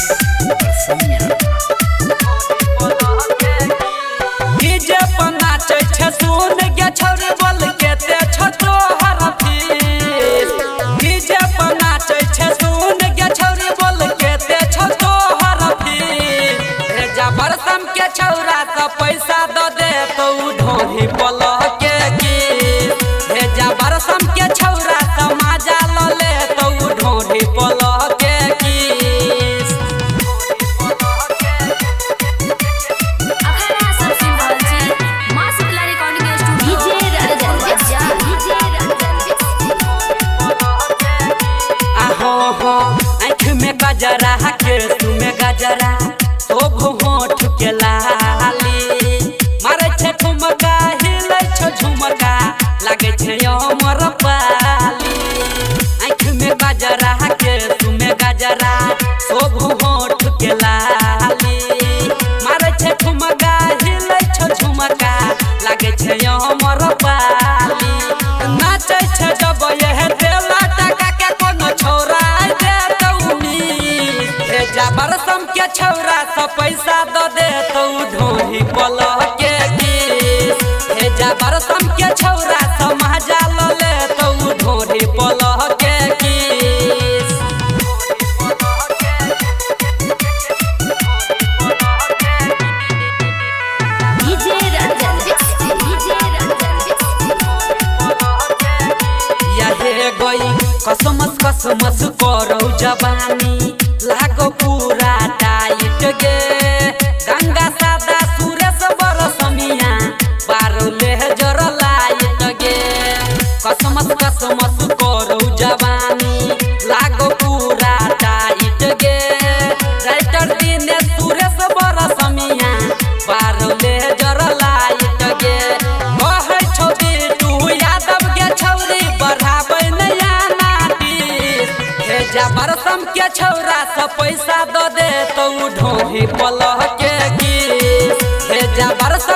Mix Rasanya DJ पर नाचे छे सुन गे छौरी बोल के ते छोटो हरफी डीजे पर नाचे छे सुन गे छौरी बोल के ते छोटो हरफी रे जबरदम के छौरा सा पैसा द दे तो ढोही पलह के की रे जबरदम के छौरा सा मजा ल ले तो ढोही पलह के की आँख में गजरा के तुम्हें गजरा तो होठ के लाली मारे छे ठुमका हिले छो झुमका लगे छे अमर पाली आँख में गजरा के तुम्हें गजरा तो होठ के लाली मारे छे ठुमका हिले छो झुमका लगे छे अमर पाली नाचे छे जब यह देला टका के कोनो छौरा जबरदम के छौरा सा पैसा द दे तो ढोही पलह के किस हे जबरदम के छौरा सा मजा ल ले तो ढोही पलह के किस डीजे रंजन यहे गई कसमस कसमस करो जवानी लागो पूरा टाइट गे गंगा सादा सुरेश बरसमिया पारो ले जर लाइट गे कसमस कसमस करो जवानी लागो पूरा टाइट गे राइटर दिने सुरेश बरसमिया पारो ले जर लाइट गे कहे छौ बिटू यादव के छौरी बढ़ाबै नया नाटी हे जबरदम के छौरा सा पैसा द दे तो ढोही पलह के की हे जबरदम